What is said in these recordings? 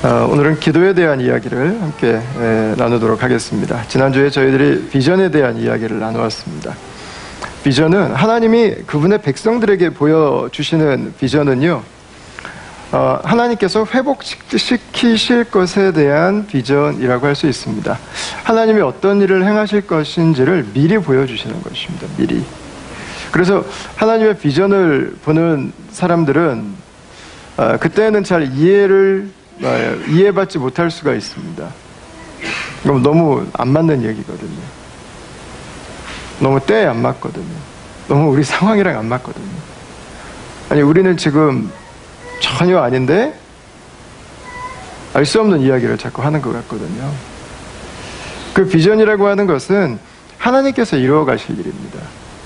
오늘은 기도에 대한 이야기를 함께 나누도록 하겠습니다. 지난주에 저희들이 비전에 대한 이야기를 나누었습니다. 비전은 하나님이 그분의 백성들에게 보여주시는 비전은요, 하나님께서 회복시키실 것에 대한 비전이라고 할 수 있습니다. 하나님이 어떤 일을 행하실 것인지를 미리 보여주시는 것입니다. 미리. 그래서 하나님의 비전을 보는 사람들은 그때는 잘 이해받지 못할 수가 있습니다. 그럼 너무 안 맞는 얘기거든요. 너무 때에 안 맞거든요. 너무 우리 상황이랑 안 맞거든요. 아니, 우리는 지금 전혀 아닌데 알 수 없는 이야기를 자꾸 하는 것 같거든요. 그 비전이라고 하는 것은 하나님께서 이루어 가실 일입니다.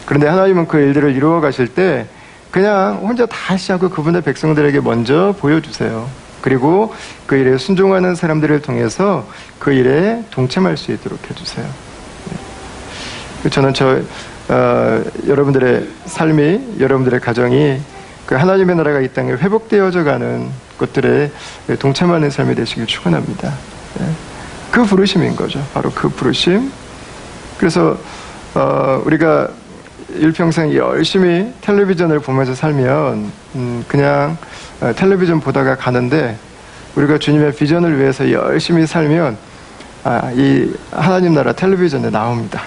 그런데 하나님은 그 일들을 이루어 가실 때 그냥 혼자 다 하시고 그분의 백성들에게 먼저 보여주세요. 그리고 그 일에 순종하는 사람들을 통해서 그 일에 동참할 수 있도록 해주세요. 저는 여러분들의 삶이, 여러분들의 가정이 그 하나님의 나라가 이 땅에 회복되어져 가는 것들에 동참하는 삶이 되시길 축원합니다. 그 부르심인 거죠. 바로 그 부르심. 그래서 우리가 일평생 열심히 텔레비전을 보면서 살면 그냥 텔레비전 보다가 가는데, 우리가 주님의 비전을 위해서 열심히 살면 이 하나님 나라 텔레비전에 나옵니다.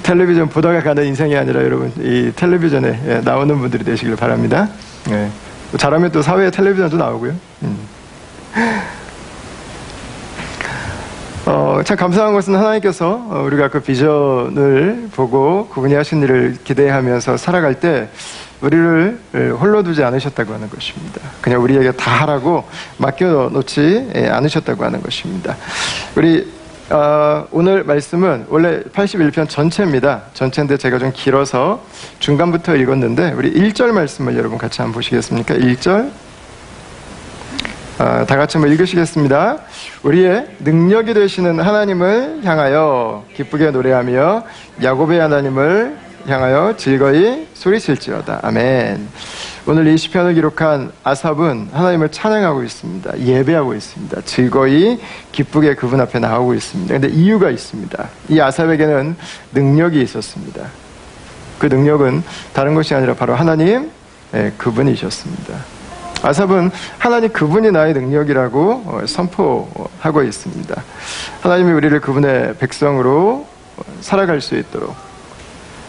텔레비전 보다가 가는 인생이 아니라 여러분, 이 텔레비전에 나오는 분들이 되시길 바랍니다. 잘하면 또 사회에 텔레비전도 나오고요. 참 감사한 것은 하나님께서 우리가 그 비전을 보고 그분이 하신 일을 기대하면서 살아갈 때 우리를 홀로 두지 않으셨다고 하는 것입니다. 그냥 우리에게 다 하라고 맡겨놓지 않으셨다고 하는 것입니다. 우리 오늘 말씀은 원래 81편 전체입니다. 전체인데 제가 좀 길어서 중간부터 읽었는데, 우리 1절 말씀을 여러분 같이 한번 보시겠습니까? 1절 다 같이 한번 읽으시겠습니다. 우리의 능력이 되시는 하나님을 향하여 기쁘게 노래하며 야곱의 하나님을 향하여 즐거이 소리칠지어다. 아멘. 오늘 이 시편을 기록한 아삽은 하나님을 찬양하고 있습니다. 예배하고 있습니다. 즐거이 기쁘게 그분 앞에 나오고 있습니다. 그런데 이유가 있습니다. 이 아삽에게는 능력이 있었습니다. 그 능력은 다른 것이 아니라 바로 하나님, 그분이셨습니다. 아삽은 하나님 그분이 나의 능력이라고 선포하고 있습니다. 하나님이 우리를 그분의 백성으로 살아갈 수 있도록,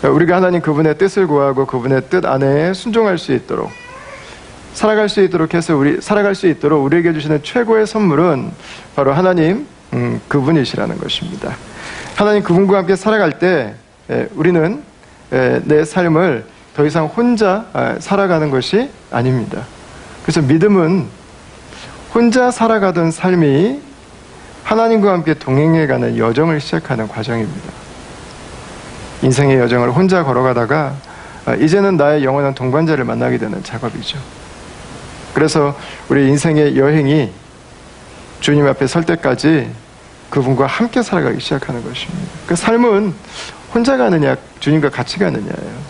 우리가 하나님 그분의 뜻을 구하고 그분의 뜻 안에 순종할 수 있도록, 살아갈 수 있도록 해서 살아갈 수 있도록 우리에게 주시는 최고의 선물은 바로 하나님 그분이시라는 것입니다. 하나님 그분과 함께 살아갈 때 우리는 내 삶을 더 이상 혼자 살아가는 것이 아닙니다. 그래서 믿음은 혼자 살아가던 삶이 하나님과 함께 동행해가는 여정을 시작하는 과정입니다. 인생의 여정을 혼자 걸어가다가 이제는 나의 영원한 동반자를 만나게 되는 작업이죠. 그래서 우리 인생의 여행이 주님 앞에 설 때까지 그분과 함께 살아가기 시작하는 것입니다. 그 삶은 혼자 가느냐, 주님과 같이 가느냐예요.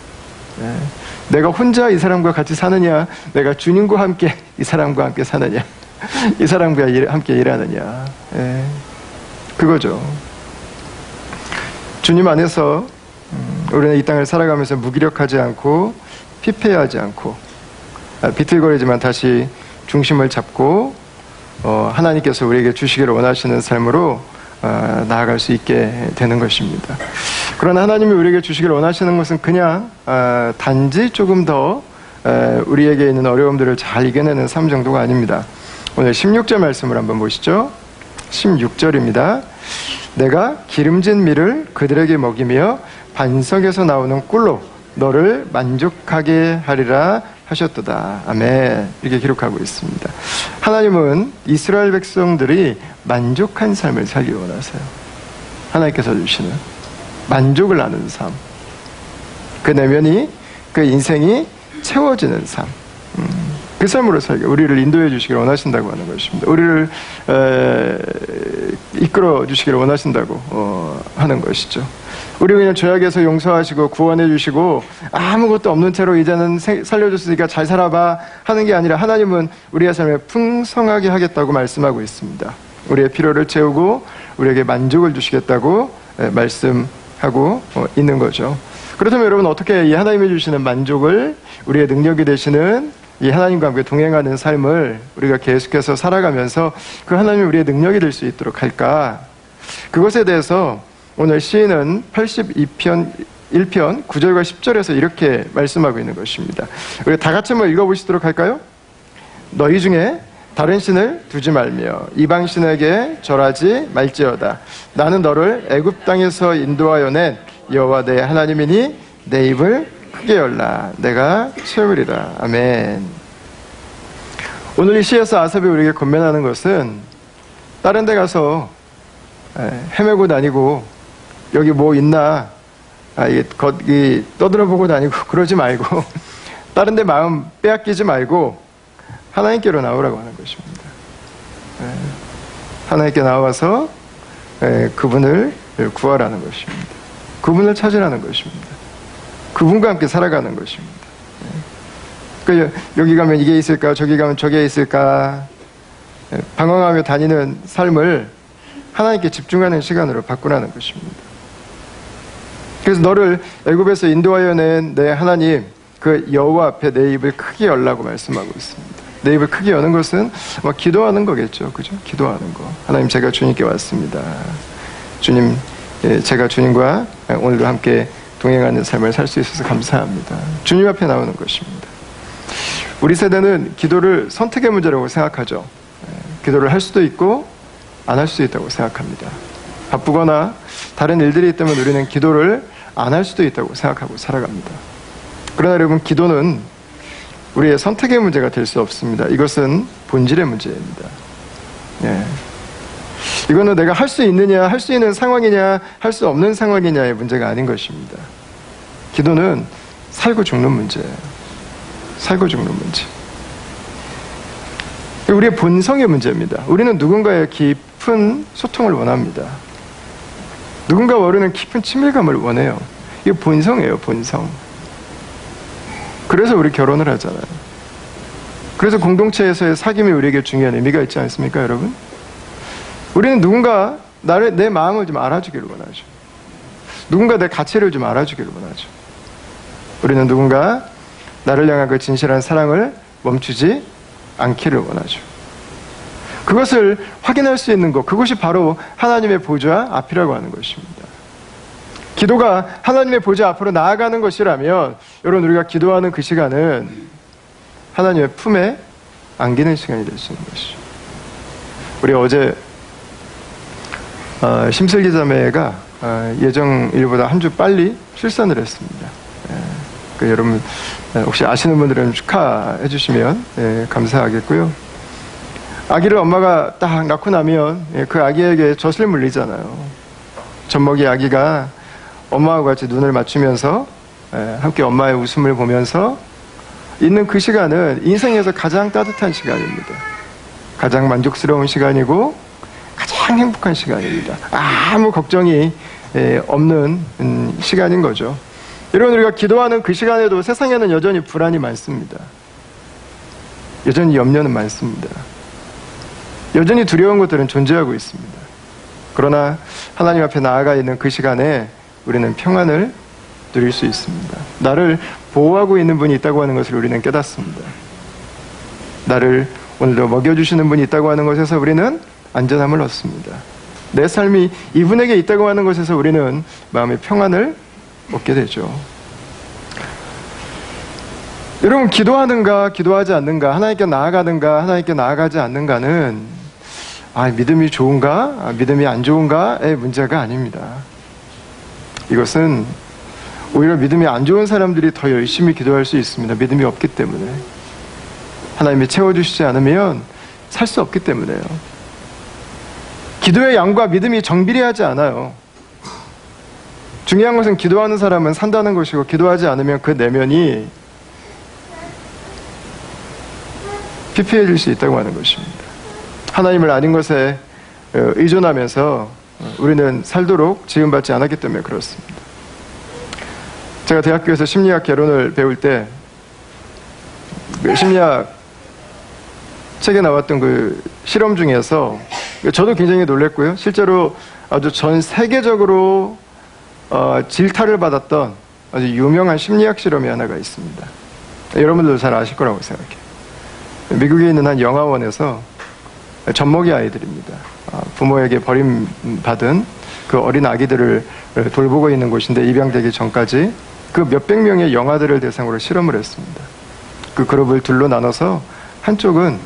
내가 혼자 이 사람과 같이 사느냐, 내가 주님과 함께 이 사람과 함께 사느냐, 이 사람과 함께 일하느냐, 그거죠. 주님 안에서 우리는 이 땅을 살아가면서 무기력하지 않고 피폐하지 않고 비틀거리지만 다시 중심을 잡고 하나님께서 우리에게 주시기를 원하시는 삶으로 나아갈 수 있게 되는 것입니다. 그러나 하나님이 우리에게 주시기를 원하시는 것은 그냥 단지 조금 더 우리에게 있는 어려움들을 잘 이겨내는 삶 정도가 아닙니다. 오늘 16절 말씀을 한번 보시죠. 16절입니다. 내가 기름진 밀을 그들에게 먹이며 반석에서 나오는 꿀로 너를 만족하게 하리라 하셨도다. 아멘. 이렇게 기록하고 있습니다. 하나님은 이스라엘 백성들이 만족한 삶을 살기 원하세요. 하나님께서 주시는 만족을 하는 삶, 그 내면이, 그 인생이 채워지는 삶, 그 삶으로 살게 우리를 인도해 주시기를 원하신다고 하는 것입니다. 우리를 이끌어 주시기를 원하신다고 하는 것이죠. 우리를 그냥 죄악에서 용서하시고 구원해 주시고 아무것도 없는 채로 이제는 살려줬으니까 잘 살아봐 하는 게 아니라 하나님은 우리의 삶을 풍성하게 하겠다고 말씀하고 있습니다. 우리의 필요를 채우고 우리에게 만족을 주시겠다고 말씀하고 있는 거죠. 그렇다면 여러분, 어떻게 이 하나님이 주시는 만족을, 우리의 능력이 되시는 이 하나님과 함께 동행하는 삶을 우리가 계속해서 살아가면서 그 하나님이 우리의 능력이 될 수 있도록 할까? 그것에 대해서 오늘 시인은 82편 1편 9절과 10절에서 이렇게 말씀하고 있는 것입니다. 우리 다 같이 한번 읽어보시도록 할까요? 너희 중에 다른 신을 두지 말며 이방 신에게 절하지 말지어다. 나는 너를 애굽 땅에서 인도하여 낸 여호와 내 하나님이니 내 입을 크게 열라. 내가 채우리라. 아멘. 오늘 이 시에서 아삽이 우리에게 권면하는 것은 다른 데 가서 헤매고 다니고 여기 뭐 있나 거기 떠들어보고 다니고 그러지 말고 다른 데 마음 빼앗기지 말고 하나님께로 나오라고 하는 것입니다. 하나님께 나와서 그분을 구하라는 것입니다. 그분을 찾으라는 것입니다. 그분과 함께 살아가는 것입니다. 그러니까 여기 가면 이게 있을까, 저기 가면 저게 있을까, 방황하며 다니는 삶을 하나님께 집중하는 시간으로 바꾸라는 것입니다. 그래서 너를 애굽에서 인도하여 낸 내 하나님, 그 여호와 앞에 내 입을 크게 열라고 말씀하고 있습니다. 내 입을 크게 여는 것은 기도하는 거겠죠. 그죠? 기도하는 거. 하나님, 제가 주님께 왔습니다. 주님, 제가 주님과 오늘도 함께 동행하는 삶을 살 수 있어서 감사합니다. 주님 앞에 나오는 것입니다. 우리 세대는 기도를 선택의 문제라고 생각하죠. 기도를 할 수도 있고 안 할 수도 있다고 생각합니다. 바쁘거나 다른 일들이 있다면 우리는 기도를 안 할 수도 있다고 생각하고 살아갑니다. 그러나 여러분, 기도는 우리의 선택의 문제가 될 수 없습니다. 이것은 본질의 문제입니다. 이거는 내가 할 수 있느냐, 할 수 있는 상황이냐, 할 수 없는 상황이냐의 문제가 아닌 것입니다. 기도는 살고 죽는 문제예요. 살고 죽는 문제. 우리의 본성의 문제입니다. 우리는 누군가의 깊은 소통을 원합니다. 누군가와 우리는 깊은 친밀감을 원해요. 이게 본성이에요, 본성. 그래서 우리 결혼을 하잖아요. 그래서 공동체에서의 사귐이 우리에게 중요한 의미가 있지 않습니까, 여러분? 우리는 누군가 내 마음을 좀 알아주기를 원하죠. 누군가 내 가치를 좀 알아주기를 원하죠. 우리는 누군가 나를 향한 그 진실한 사랑을 멈추지 않기를 원하죠. 그것을 확인할 수 있는 것, 그것이 바로 하나님의 보좌 앞이라고 하는 것입니다. 기도가 하나님의 보좌 앞으로 나아가는 것이라면 여러분, 우리가 기도하는 그 시간은 하나님의 품에 안기는 시간이 될 수 있는 것이죠. 우리 어제 심슬기 자매가 예정일보다 한 주 빨리 출산을 했습니다. 여러분 혹시 아시는 분들은 축하해 주시면 감사하겠고요. 아기를 엄마가 딱 낳고 나면 그 아기에게 젖을 물리잖아요. 젖먹이 아기가 엄마와 같이 눈을 맞추면서 함께 엄마의 웃음을 보면서 있는 그 시간은 인생에서 가장 따뜻한 시간입니다. 가장 만족스러운 시간이고 가장 행복한 시간입니다. 아무 걱정이 없는 시간인 거죠. 여러분, 우리가 기도하는 그 시간에도 세상에는 여전히 불안이 많습니다. 여전히 염려는 많습니다. 여전히 두려운 것들은 존재하고 있습니다. 그러나 하나님 앞에 나아가 있는 그 시간에 우리는 평안을 누릴 수 있습니다. 나를 보호하고 있는 분이 있다고 하는 것을 우리는 깨닫습니다. 나를 오늘도 먹여주시는 분이 있다고 하는 것에서 우리는 안전함을 얻습니다. 내 삶이 이분에게 있다고 하는 것에서 우리는 마음의 평안을 얻게 되죠. 여러분, 기도하는가 기도하지 않는가, 하나님께 나아가는가 하나님께 나아가지 않는가는 믿음이 좋은가 믿음이 안 좋은가의 문제가 아닙니다. 이것은 오히려 믿음이 안 좋은 사람들이 더 열심히 기도할 수 있습니다. 믿음이 없기 때문에. 하나님이 채워주시지 않으면 살 수 없기 때문에요. 기도의 양과 믿음이 정비례하지 않아요. 중요한 것은 기도하는 사람은 산다는 것이고, 기도하지 않으면 그 내면이 피폐해질 수 있다고 하는 것입니다. 하나님을 아닌 것에 의존하면서 우리는 살도록 지음받지 않았기 때문에 그렇습니다. 제가 대학교에서 심리학 개론을 배울 때 심리학 책에 나왔던 그 실험 중에서 저도 굉장히 놀랐고요. 실제로 아주 전 세계적으로 질타를 받았던 아주 유명한 심리학 실험이 하나가 있습니다. 여러분들도 잘 아실 거라고 생각해요. 미국에 있는 한 영화원에서 젖먹이 아이들입니다. 부모에게 버림받은 그 어린 아기들을 돌보고 있는 곳인데 입양되기 전까지 그 몇백 명의 영아들을 대상으로 실험을 했습니다. 그 그룹을 둘로 나눠서 한쪽은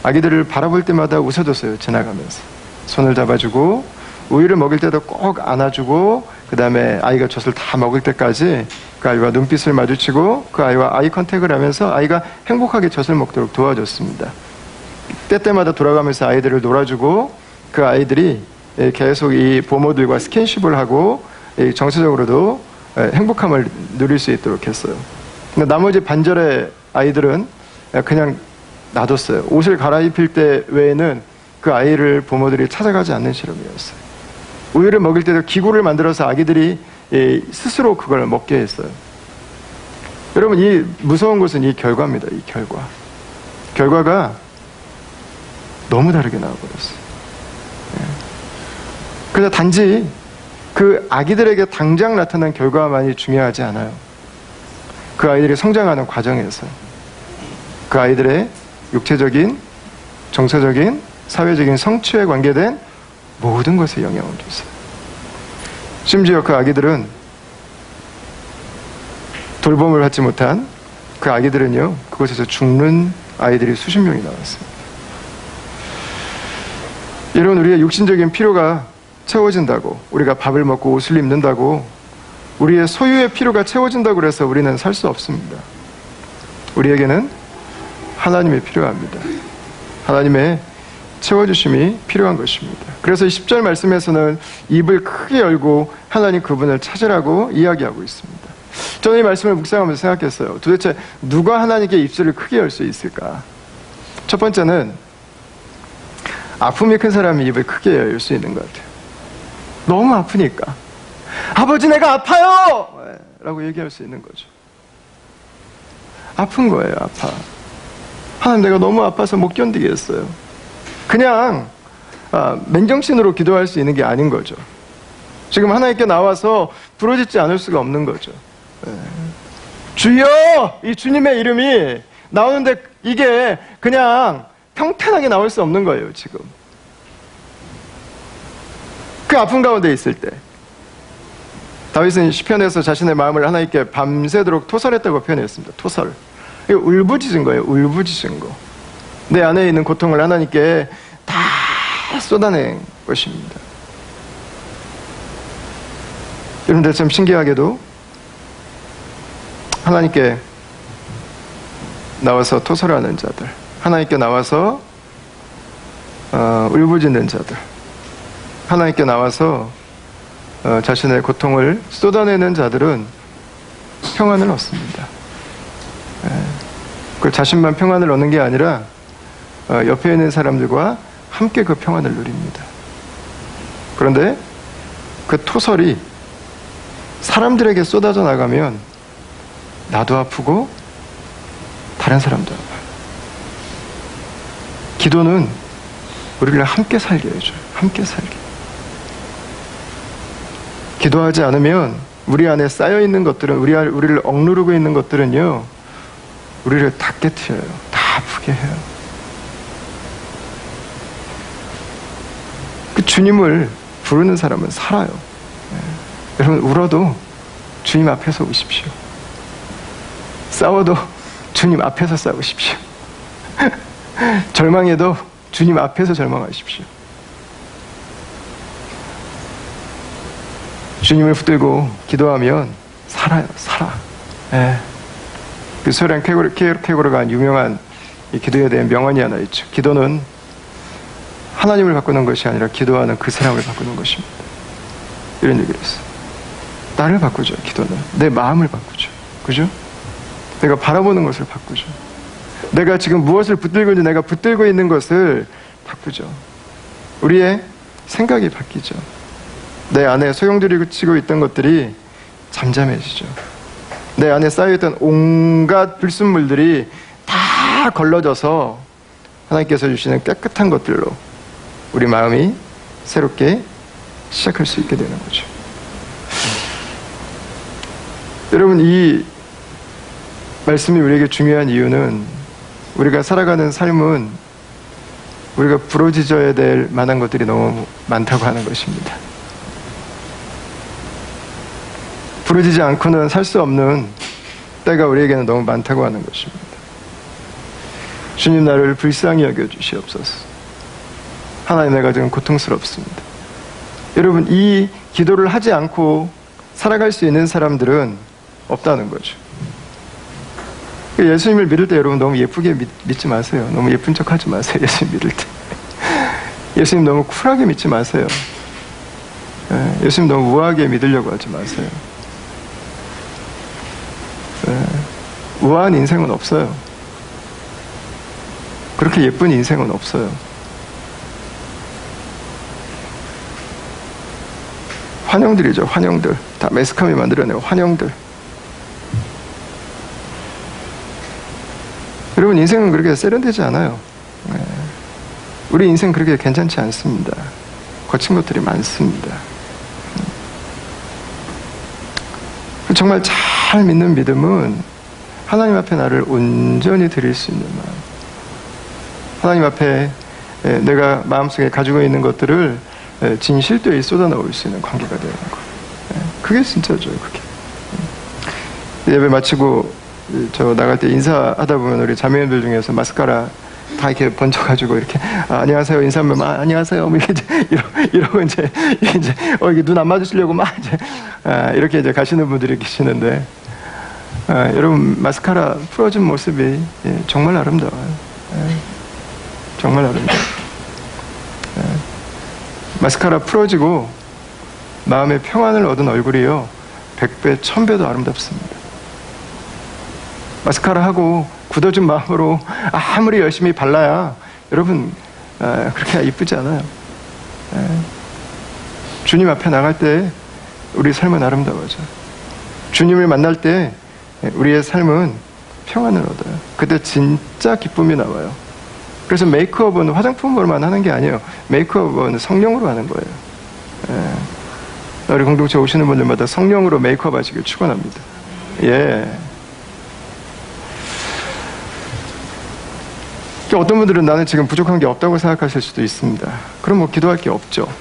아기들을 바라볼 때마다 웃어줬어요. 지나가면서 손을 잡아주고 우유를 먹일 때도 꼭 안아주고 그 다음에 아이가 젖을 다 먹을 때까지 그 아이와 눈빛을 마주치고 그 아이와 아이 컨택을 하면서 아이가 행복하게 젖을 먹도록 도와줬습니다. 때때마다 돌아가면서 아이들을 놀아주고 그 아이들이 계속 이 부모들과 스킨십을 하고 정서적으로도 행복함을 누릴 수 있도록 했어요. 근데 나머지 반절의 아이들은 그냥 놔뒀어요. 옷을 갈아입힐 때 외에는 그 아이를 부모들이 찾아가지 않는 실험이었어요. 우유를 먹일 때도 기구를 만들어서 아기들이 스스로 그걸 먹게 했어요. 여러분, 이 무서운 것은 이 결과입니다. 이 결과가 너무 다르게 나와버렸어요. 그래서 단지 그 아기들에게 당장 나타난 결과만이 중요하지 않아요. 그 아이들이 성장하는 과정에서 그 아이들의 육체적인, 정서적인, 사회적인 성취에 관계된 모든 것에 영향을 줬어요. 심지어 그 아기들은 돌봄을 받지 못한 그 아기들은요, 그곳에서 죽는 아이들이 수십 명이 나왔습니다. 여러분, 우리의 육신적인 필요가 채워진다고, 우리가 밥을 먹고 옷을 입는다고, 우리의 소유의 필요가 채워진다고 해서 우리는 살 수 없습니다. 우리에게는 하나님이 필요합니다. 하나님의 채워주심이 필요한 것입니다. 그래서 10절 말씀에서는 입을 크게 열고 하나님 그분을 찾으라고 이야기하고 있습니다. 저는 이 말씀을 묵상하면서 생각했어요. 도대체 누가 하나님께 입술을 크게 열 수 있을까? 첫 번째는 아픔이 큰 사람이 입을 크게 열 수 있는 것 같아요. 너무 아프니까. 아버지, 내가 아파요! 라고 얘기할 수 있는 거죠. 아픈 거예요. 아파. 하나님, 내가 너무 아파서 못 견디겠어요. 그냥 맨정신으로 기도할 수 있는 게 아닌 거죠. 지금 하나님께 나와서 부르짖지 않을 수가 없는 거죠. 주여! 이 주님의 이름이 나오는데 이게 그냥 평탄하게 나올 수 없는 거예요. 지금 그 아픔 가운데 있을 때 다윗은 시편에서 자신의 마음을 하나님께 밤새도록 토설했다고 표현했습니다. 토설. 이거 울부짖은 거예요. 울부짖은 거. 내 안에 있는 고통을 하나님께 다 쏟아낸 것입니다. 여러분들, 참 신기하게도 하나님께 나와서 토설하는 자들, 하나님께 나와서 울부짖는 자들, 하나님께 나와서 자신의 고통을 쏟아내는 자들은 평안을 얻습니다. 그 자신만 평안을 얻는 게 아니라 옆에 있는 사람들과 함께 그 평안을 누립니다. 그런데 그 토설이 사람들에게 쏟아져 나가면 나도 아프고 다른 사람도 아파요. 기도는 우리를 함께 살게 해줘요. 함께 살게. 기도하지 않으면 우리 안에 쌓여있는 것들은, 우리를 억누르고 있는 것들은요, 우리를 다 깨트려요. 다 아프게 해요. 그 주님을 부르는 사람은 살아요. 여러분, 울어도 주님 앞에서 우십시오. 싸워도 주님 앞에서 싸우십시오. 절망해도 주님 앞에서 절망하십시오. 주님을 붙들고 기도하면 살아요. 살아. 그 소련 케고르가 한 유명한 이 기도에 대한 명언이 하나 있죠. 기도는 하나님을 바꾸는 것이 아니라 기도하는 그 사람을 바꾸는 것입니다. 이런 얘기를 했어요. 나를 바꾸죠. 기도는 내 마음을 바꾸죠. 그죠? 내가 바라보는 것을 바꾸죠. 내가 지금 무엇을 붙들고 있는지 내가 붙들고 있는 것을 바꾸죠. 우리의 생각이 바뀌죠. 내 안에 소용돌이치고 있던 것들이 잠잠해지죠. 내 안에 쌓여있던 온갖 불순물들이 다 걸러져서 하나님께서 주시는 깨끗한 것들로 우리 마음이 새롭게 시작할 수 있게 되는 거죠. 여러분, 이 말씀이 우리에게 중요한 이유는 우리가 살아가는 삶은 우리가 부러지져야 될 만한 것들이 너무 많다고 하는 것입니다. 부러지지 않고는 살 수 없는 때가 우리에게는 너무 많다고 하는 것입니다. 주님, 나를 불쌍히 여겨주시옵소서. 하나님, 내가 지금 고통스럽습니다. 여러분, 이 기도를 하지 않고 살아갈 수 있는 사람들은 없다는 거죠. 예수님을 믿을 때 여러분 너무 예쁘게 믿지 마세요. 너무 예쁜 척 하지 마세요. 예수님 믿을 때. 예수님 너무 쿨하게 믿지 마세요. 예수님 너무 우아하게 믿으려고 하지 마세요. 우아한 인생은 없어요. 그렇게 예쁜 인생은 없어요. 환영들이죠. 환영들. 다 매스컴이 만들어내요. 환영들. 여러분, 인생은 그렇게 세련되지 않아요. 우리 인생 그렇게 괜찮지 않습니다. 거친 것들이 많습니다. 정말 잘 믿는 믿음은 하나님 앞에 나를 온전히 드릴 수 있는 마음, 하나님 앞에 내가 마음속에 가지고 있는 것들을 진실되이 쏟아놓을 수 있는 관계가 되는 거예요. 그게 진짜죠. 그게. 예배 마치고 저 나갈 때 인사하다 보면 우리 자매님들 중에서 마스카라 다 이렇게 번져가지고 이렇게 안녕하세요 인사하면 안녕하세요 뭐 이렇게 이러고 이제 이게 눈 안 맞으시려고 막 이제 이렇게 이제 가시는 분들이 계시는데 여러분, 마스카라 풀어진 모습이 정말 아름다워요. 정말 아름다워요. 마스카라 풀어지고 마음의 평안을 얻은 얼굴이요 100배, 1000배도 아름답습니다. 마스카라 하고 굳어진 마음으로 아무리 열심히 발라야 여러분 그렇게 이쁘지 않아요. 주님 앞에 나갈 때 우리 삶은 아름다워져. 주님을 만날 때 우리의 삶은 평안을 얻어요. 그때 진짜 기쁨이 나와요. 그래서 메이크업은 화장품으로만 하는 게 아니에요. 메이크업은 성령으로 하는 거예요. 우리 공동체 오시는 분들마다 성령으로 메이크업 하시길 축원합니다. 예. 어떤 분들은 나는 지금 부족한 게 없다고 생각하실 수도 있습니다. 그럼 뭐 기도할 게 없죠.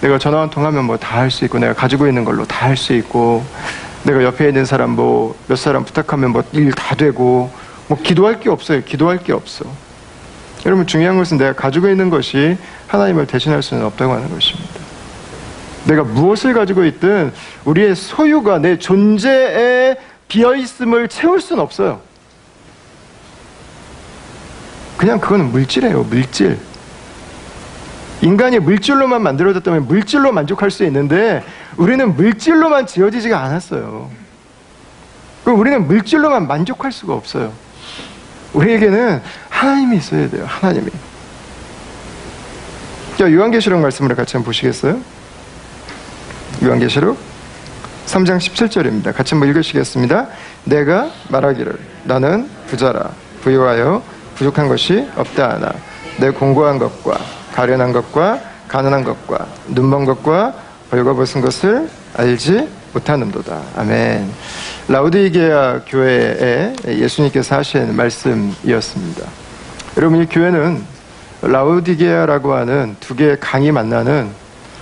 내가 전화 한 통하면 뭐 다 할 수 있고, 내가 가지고 있는 걸로 다 할 수 있고, 내가 옆에 있는 사람 뭐 몇 사람 부탁하면 뭐 일 다 되고, 뭐 기도할 게 없어요. 기도할 게 없어. 여러분, 중요한 것은 내가 가지고 있는 것이 하나님을 대신할 수는 없다고 하는 것입니다. 내가 무엇을 가지고 있든 우리의 소유가 내 존재에 비어있음을 채울 수는 없어요. 그냥 그거는 물질이에요. 물질. 인간이 물질로만 만들어졌다면 물질로 만족할 수 있는데 우리는 물질로만 지어지지가 않았어요. 그럼 우리는 물질로만 만족할 수가 없어요. 우리에게는 하나님이 있어야 돼요. 하나님이. 자, 요한계시록 말씀을 같이 한번 보시겠어요? 요한계시록 3장 17절입니다. 같이 한번 읽으시겠습니다. 내가 말하기를 나는 부자라 부유하여 부족한 것이 없다 하나 내 공고한 것과 가련한 것과 가난한 것과 눈먼 것과 벌거벗은 것을 알지 못하는도다. 아멘. 라우디게아 교회에 예수님께서 하신 말씀이었습니다. 여러분, 이 교회는 라우디게아라고 하는 두 개의 강이 만나는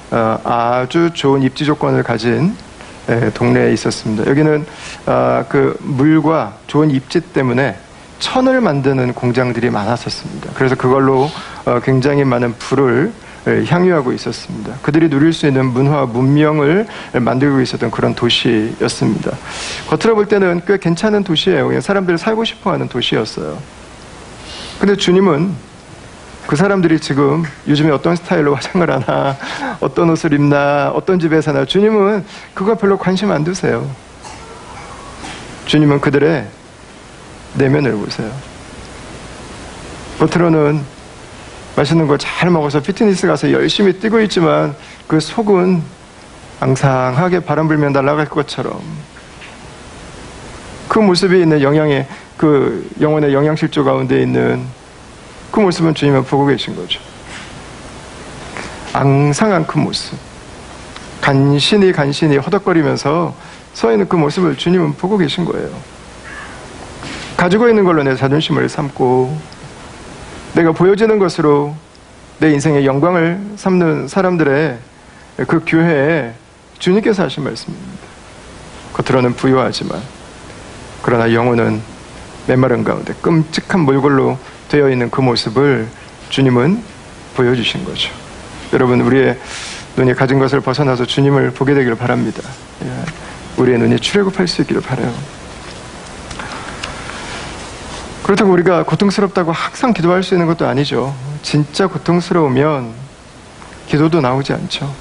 아주 좋은 입지 조건을 가진 동네에 있었습니다. 여기는 그 물과 좋은 입지 때문에 천을 만드는 공장들이 많았었습니다. 그래서 그걸로 굉장히 많은 부를 향유하고 있었습니다. 그들이 누릴 수 있는 문화, 문명을 만들고 있었던 그런 도시였습니다. 겉으로 볼 때는 꽤 괜찮은 도시예요. 그냥 사람들이 살고 싶어하는 도시였어요. 근데 주님은 그 사람들이 지금 요즘에 어떤 스타일로 화장을 하나, 어떤 옷을 입나, 어떤 집에 사나, 주님은 그거 별로 관심 안 두세요. 주님은 그들의 내면을 보세요. 겉으로는 맛있는 거 잘 먹어서 피트니스 가서 열심히 뛰고 있지만 그 속은 앙상하게 바람 불면 날아갈 것처럼 그 모습이 있는 그 영혼의 영양실조 가운데 있는 그 모습은 주님은 보고 계신 거죠. 앙상한 그 모습, 간신히 허덕거리면서 서 있는 그 모습을 주님은 보고 계신 거예요. 가지고 있는 걸로 내 자존심을 삼고 내가 보여지는 것으로 내 인생의 영광을 삼는 사람들의 그 교회에 주님께서 하신 말씀입니다. 겉으로는 부유하지만 그러나 영혼은 메마른 가운데 끔찍한 몰골로 되어 있는 그 모습을 주님은 보여주신 거죠. 여러분, 우리의 눈이 가진 것을 벗어나서 주님을 보게 되기를 바랍니다. 우리의 눈이 출애굽할 수 있기를 바라요. 그렇다고 우리가 고통스럽다고 항상 기도할 수 있는 것도 아니죠. 진짜 고통스러우면 기도도 나오지 않죠.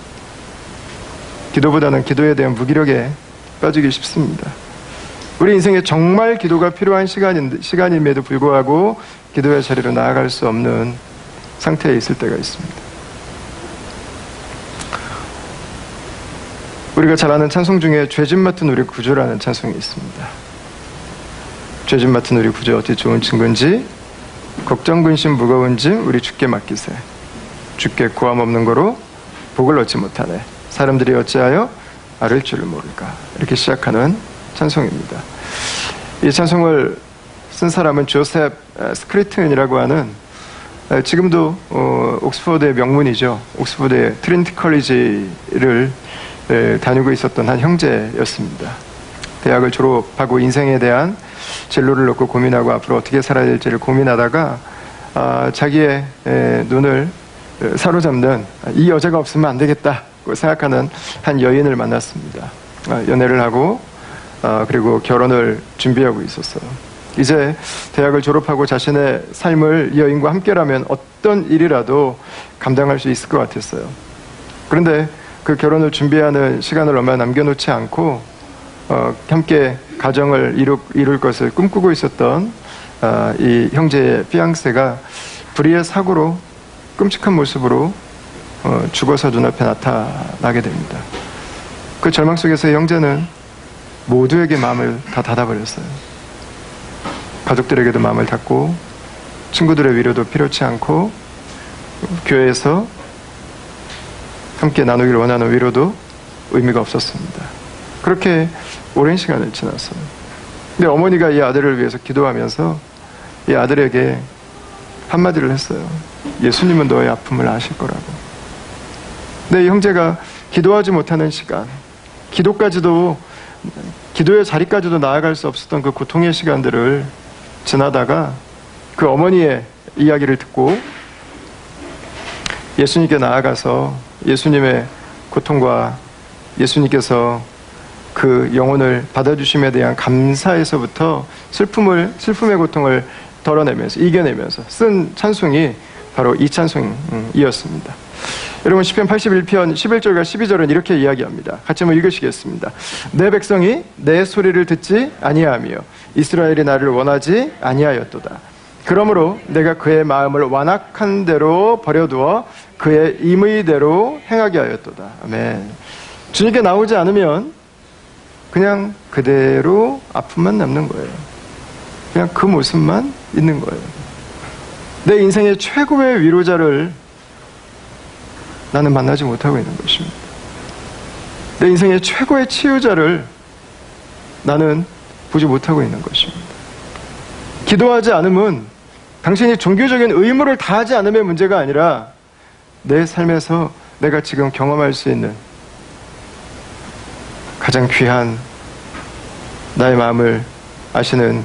기도보다는 기도에 대한 무기력에 빠지기 쉽습니다. 우리 인생에 정말 기도가 필요한 시간임에도 불구하고 기도의 자리로 나아갈 수 없는 상태에 있을 때가 있습니다. 우리가 잘 아는 찬송 중에 죄짐 맡은 우리 구주라는 찬송이 있습니다. 죄짐 맡은 우리 구주 어찌 좋은 친구인지 걱정 근심 무거운 짐 우리 주께 맡기세. 주께 구함 없는 거로 복을 얻지 못하네. 사람들이 어찌하여 앓을 줄을 모를까. 이렇게 시작하는 찬송입니다. 이 찬송을 쓴 사람은 조셉 스크리튼이라고 하는 지금도 옥스퍼드의 명문이죠. 옥스퍼드의 트리니티 컬리지를 다니고 있었던 한 형제였습니다. 대학을 졸업하고 인생에 대한 진로를 놓고 고민하고 앞으로 어떻게 살아야 될지를 고민하다가 자기의 눈을 사로잡는 이 여자가 없으면 안 되겠다고 생각하는 한 여인을 만났습니다. 연애를 하고 그리고 결혼을 준비하고 있었어요. 이제 대학을 졸업하고 자신의 삶을 이 여인과 함께라면 어떤 일이라도 감당할 수 있을 것 같았어요. 그런데 그 결혼을 준비하는 시간을 얼마 남겨놓지 않고 함께 가정을 이룰 것을 꿈꾸고 있었던 이 형제의 피앙세가 불의의 사고로 끔찍한 모습으로 죽어서 눈앞에 나타나게 됩니다. 그 절망 속에서 형제는 모두에게 마음을 다 닫아버렸어요. 가족들에게도 마음을 닫고 친구들의 위로도 필요치 않고 교회에서 함께 나누기를 원하는 위로도 의미가 없었습니다. 그렇게 오랜 시간을 지났어요. 근데 어머니가 이 아들을 위해서 기도하면서 이 아들에게 한마디를 했어요. 예수님은 너의 아픔을 아실 거라고. 근데 이 형제가 기도하지 못하는 시간, 기도의 자리까지도 나아갈 수 없었던 그 고통의 시간들을 지나다가 그 어머니의 이야기를 듣고 예수님께 나아가서 예수님의 고통과 예수님께서 그 영혼을 받아주심에 대한 감사에서부터 슬픔의 고통을 덜어내면서 이겨내면서 쓴 찬송이 바로 이 찬송이었습니다. 여러분, 시편 81편 11절과 12절은 이렇게 이야기합니다. 같이 한번 읽으시겠습니다. 내 백성이 내 소리를 듣지 아니하며 이스라엘이 나를 원하지 아니하였도다. 그러므로 내가 그의 마음을 완악한 대로 버려두어 그의 임의대로 행하게 하였도다. 아멘. 주님께 나오지 않으면 그냥 그대로 아픔만 남는 거예요. 그냥 그 모습만 있는 거예요. 내 인생의 최고의 위로자를 나는 만나지 못하고 있는 것입니다. 내 인생의 최고의 치유자를 나는 보지 못하고 있는 것입니다. 기도하지 않음은 당신이 종교적인 의무를 다하지 않음의 문제가 아니라 내 삶에서 내가 지금 경험할 수 있는 가장 귀한 나의 마음을 아시는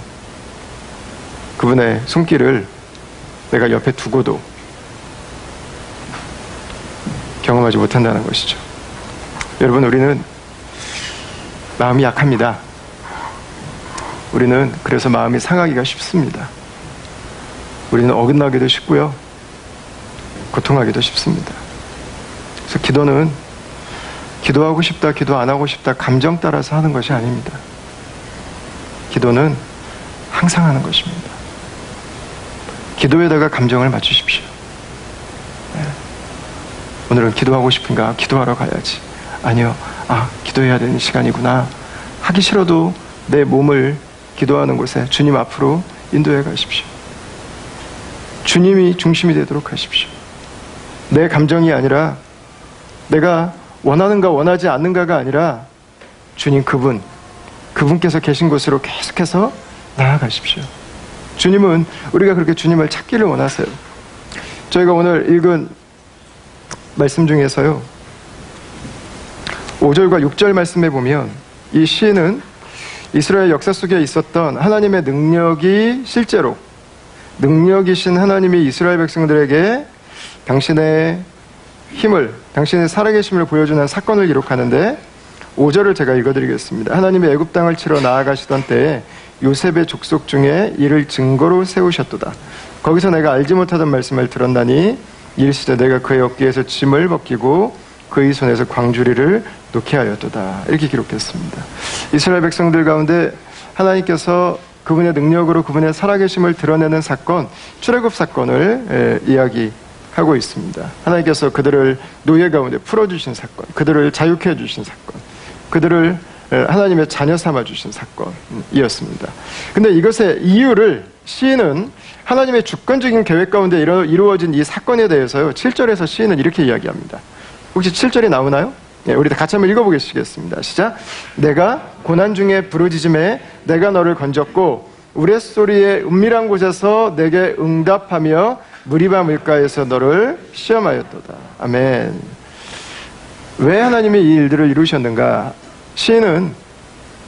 그분의 손길을 내가 옆에 두고도 경험하지 못한다는 것이죠. 여러분, 우리는 마음이 약합니다. 우리는 그래서 마음이 상하기가 쉽습니다. 우리는 어긋나기도 쉽고요, 고통하기도 쉽습니다. 그래서 기도는 기도하고 싶다, 기도 안 하고 싶다, 감정 따라서 하는 것이 아닙니다. 기도는 항상 하는 것입니다. 기도에다가 감정을 맞추십시오. 오늘은 기도하고 싶은가? 기도하러 가야지. 아니요. 기도해야 되는 시간이구나. 하기 싫어도 내 몸을 기도하는 곳에 주님 앞으로 인도해 가십시오. 주님이 중심이 되도록 하십시오. 내 감정이 아니라 내가 원하는가 원하지 않는가가 아니라 주님 그분께서 계신 곳으로 계속해서 나아가십시오. 주님은 우리가 그렇게 주님을 찾기를 원하세요. 저희가 오늘 읽은 말씀 중에서요 5절과 6절 말씀에 보면 이 시인은 이스라엘 역사 속에 있었던 하나님의 능력이 실제로 능력이신 하나님이 이스라엘 백성들에게 당신의 힘을, 당신의 살아계심을 보여주는 사건을 기록하는데 5절을 제가 읽어드리겠습니다. 하나님이 애굽 땅을 치러 나아가시던 때에 요셉의 족속 중에 이를 증거로 세우셨도다. 거기서 내가 알지 못하던 말씀을 들었나니 이르시되 내가 그의 어깨에서 짐을 벗기고 그의 손에서 광주리를 놓게 하였도다. 이렇게 기록했습니다. 이스라엘 백성들 가운데 하나님께서 그분의 능력으로 그분의 살아계심을 드러내는 사건, 출애굽 사건을 이야기하고 있습니다. 하나님께서 그들을 노예 가운데 풀어주신 사건, 그들을 자유케 해주신 사건, 그들을 하나님의 자녀 삼아주신 사건이었습니다. 근데 이것의 이유를 시인은 하나님의 주권적인 계획 가운데 이루어진 이 사건에 대해서요 7절에서 시인은 이렇게 이야기합니다. 혹시 7절이 나오나요? 네, 우리 다 같이 한번 읽어보겠습니다. 시작. 내가 고난 중에 부르짖음에 내가 너를 건졌고 우레소리의 은밀한 곳에서 내게 응답하며 무리바 물가에서 너를 시험하였도다. 아멘. 왜 하나님이 이 일들을 이루셨는가? 시인은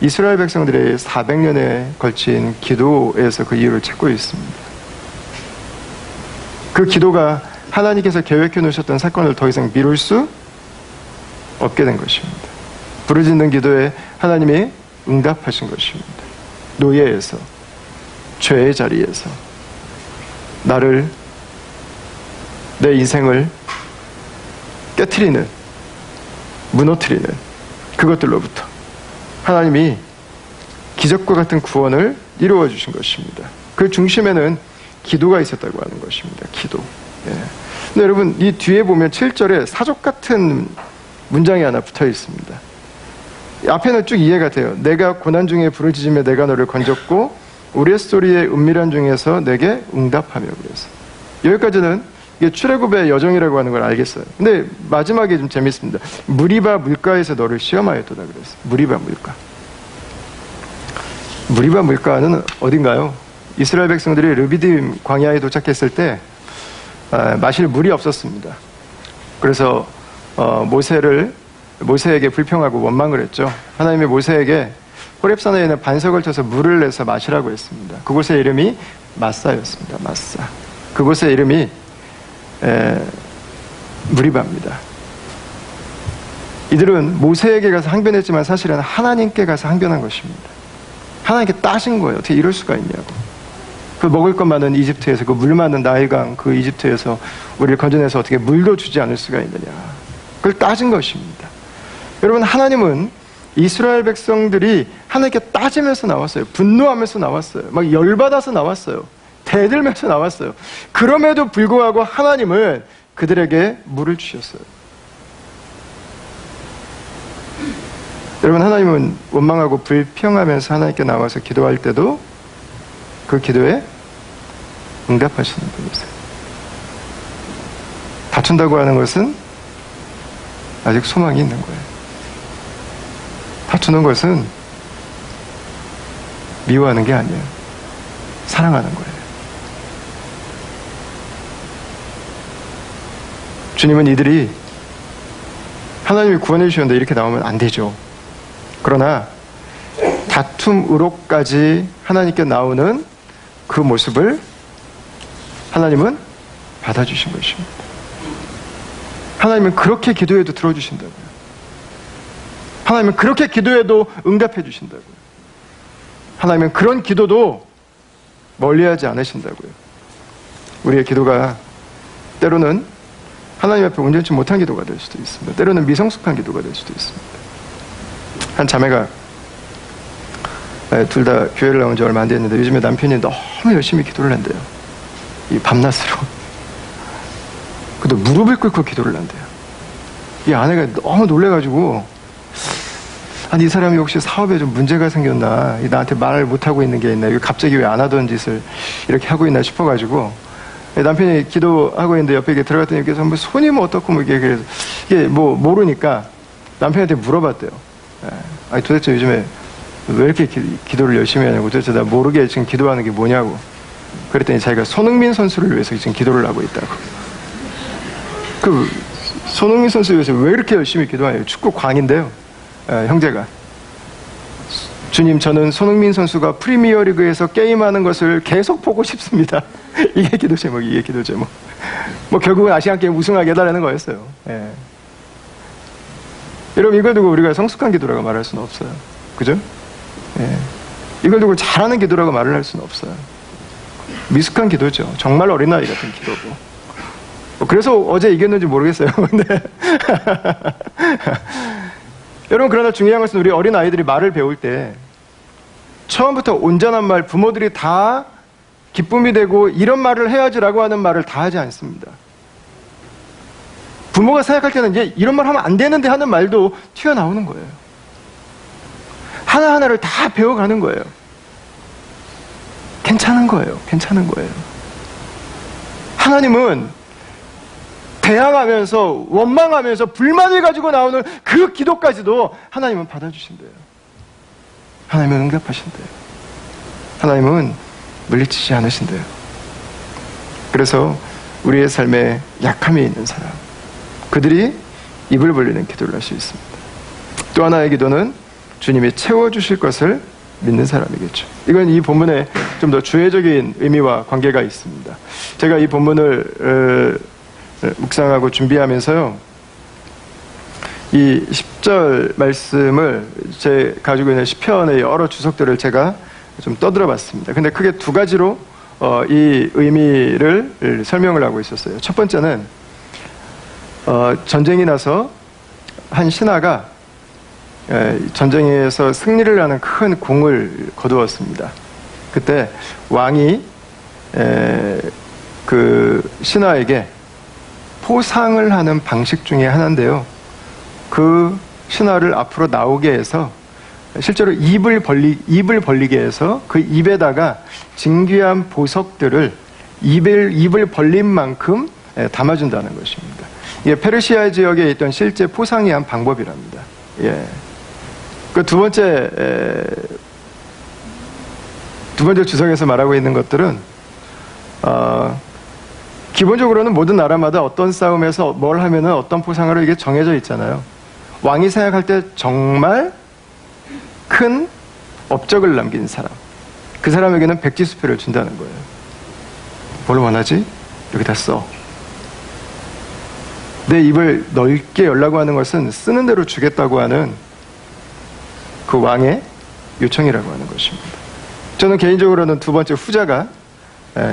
이스라엘 백성들의 400년에 걸친 기도에서 그 이유를 찾고 있습니다. 그 기도가 하나님께서 계획해 놓으셨던 사건을 더 이상 미룰 수 없게 된 것입니다. 부르짖는 기도에 하나님이 응답하신 것입니다. 노예에서, 죄의 자리에서 나를, 내 인생을 깨트리는, 무너뜨리는 그것들로부터 하나님이 기적과 같은 구원을 이루어 주신 것입니다. 그 중심에는 기도가 있었다고 하는 것입니다. 기도. 예. 근데 여러분 이 뒤에 보면 7절에 사족 같은 문장이 하나 붙어 있습니다. 앞에는 쭉 이해가 돼요. 내가 고난 중에 부르짖으며 내가 너를 건졌고 우레소리의 은밀한 중에서 내게 응답하며 그래서 여기까지는 이게 출애굽의 여정이라고 하는 걸 알겠어요. 근데 마지막에 좀 재밌습니다. 무리바 물가에서 너를 시험하였도다 그랬어요. 무리바 물가. 무리바 물가는 어딘가요? 이스라엘 백성들이 르비딤 광야에 도착했을 때 마실 물이 없었습니다. 그래서 모세에게 불평하고 원망을 했죠. 하나님이 모세에게 호렙산에 있는 반석을 쳐서 물을 내서 마시라고 했습니다. 그곳의 이름이 마사였습니다. 마사. 그곳의 이름이 무리바입니다. 이들은 모세에게 가서 항변했지만 사실은 하나님께 가서 항변한 것입니다. 하나님께 따신 거예요. 어떻게 이럴 수가 있냐고. 그 먹을 것 많은 이집트에서, 그 물 많은 나일강 그 이집트에서 우리를 건져내서 어떻게 물도 주지 않을 수가 있느냐. 그걸 따진 것입니다. 여러분, 하나님은 이스라엘 백성들이 하나님께 따지면서 나왔어요. 분노하면서 나왔어요. 막 열받아서 나왔어요. 대들면서 나왔어요. 그럼에도 불구하고 하나님은 그들에게 물을 주셨어요. 여러분, 하나님은 원망하고 불평하면서 하나님께 나와서 기도할 때도 그 기도에 응답하시는 분이세요. 다툰다고 하는 것은 아직 소망이 있는 거예요. 다투는 것은 미워하는 게 아니에요. 사랑하는 거예요. 주님은 이들이 하나님이 구원해 주셨는데 이렇게 나오면 안 되죠. 그러나 다툼으로까지 하나님께 나오는 그 모습을 하나님은 받아주신 것입니다. 하나님은 그렇게 기도해도 들어주신다고요. 하나님은 그렇게 기도해도 응답해 주신다고요. 하나님은 그런 기도도 멀리하지 않으신다고요. 우리의 기도가 때로는 하나님 앞에 온전치 못한 기도가 될 수도 있습니다. 때로는 미성숙한 기도가 될 수도 있습니다. 한 자매가 둘 다 교회를 나온 지 얼마 안 됐는데 요즘에 남편이 너무 열심히 기도를 한대요. 이 밤낮으로. 근데 무릎을 꿇고 기도를 한대요. 이 아내가 너무 놀래가지고, 아니, 이 사람이 혹시 사업에 좀 문제가 생겼나? 나한테 말을 못하고 있는 게 있나? 이거 갑자기 왜 안 하던 짓을 이렇게 하고 있나 싶어가지고, 남편이 기도하고 있는데 옆에 이렇게 들어갔더니 께서 뭐 손이 뭐 어떻고 뭐 그래서 이게 뭐 모르니까 남편한테 물어봤대요. 아니, 도대체 요즘에 왜 이렇게 기도를 열심히 하냐고, 도대체 나 모르게 지금 기도하는 게 뭐냐고. 그랬더니 자기가 손흥민 선수를 위해서 지금 기도를 하고 있다고. 그 손흥민 선수 위해서 왜 이렇게 열심히 기도하냐고. 축구 광인데요. 형제가. 주님, 저는 손흥민 선수가 프리미어리그에서 게임하는 것을 계속 보고 싶습니다. 이게 기도 제목이, 이게 기도 제목. 뭐 결국은 아시안 게임 우승하게 해달라는 거였어요. 예. 여러분, 이걸 두고 우리가 성숙한 기도라고 말할 수는 없어요. 그죠? 예. 이걸 두고 잘하는 기도라고 말을 할 수는 없어요. 미숙한 기도죠. 정말 어린아이 같은 기도고. 그래서 어제 이겼는지 모르겠어요. 근데 여러분, 그러나 중요한 것은 우리 어린아이들이 말을 배울 때 처음부터 온전한 말, 부모들이 다 기쁨이 되고 이런 말을 해야지라고 하는 말을 다 하지 않습니다. 부모가 생각할 때는 이제 이런 말 하면 안 되는데 하는 말도 튀어나오는 거예요. 하나하나를 다 배워가는 거예요. 괜찮은 거예요. 괜찮은 거예요. 하나님은 대항하면서 원망하면서 불만을 가지고 나오는 그 기도까지도 하나님은 받아주신대요. 하나님은 응답하신대요. 하나님은 물리치지 않으신대요. 그래서 우리의 삶에 약함이 있는 사람, 그들이 입을 벌리는 기도를 할 수 있습니다. 또 하나의 기도는 주님이 채워주실 것을 믿는 사람이겠죠. 이건 이 본문에 좀 더 주혜적인 의미와 관계가 있습니다. 제가 이 본문을 묵상하고 준비하면서요, 이 10절 말씀을 제 가지고 있는 시편의 여러 주석들을 제가 좀 떠들어 봤습니다. 근데 크게 두 가지로 이 의미를 설명을 하고 있었어요. 첫 번째는 전쟁이 나서 한 신하가 전쟁에서 승리를 하는 큰 공을 거두었습니다. 그때 왕이 그 신하에게 포상을 하는 방식 중에 하나인데요, 그 신하를 앞으로 나오게 해서 실제로 입을 벌리게 해서 그 입에다가 진귀한 보석들을 입을 벌린 만큼 담아준다는 것입니다. 이게 페르시아 지역에 있던 실제 포상의 한 방법이랍니다. 예. 그 두 번째 주석에서 말하고 있는 것들은 기본적으로는 모든 나라마다 어떤 싸움에서 뭘 하면은 어떤 포상으로 이게 정해져 있잖아요. 왕이 생각할 때 정말 큰 업적을 남긴 사람, 그 사람에게는 백지수표를 준다는 거예요. 뭘 원하지? 여기다 써. 내 입을 넓게 열라고 하는 것은 쓰는 대로 주겠다고 하는 그 왕의 요청이라고 하는 것입니다. 저는 개인적으로는 두 번째 후자가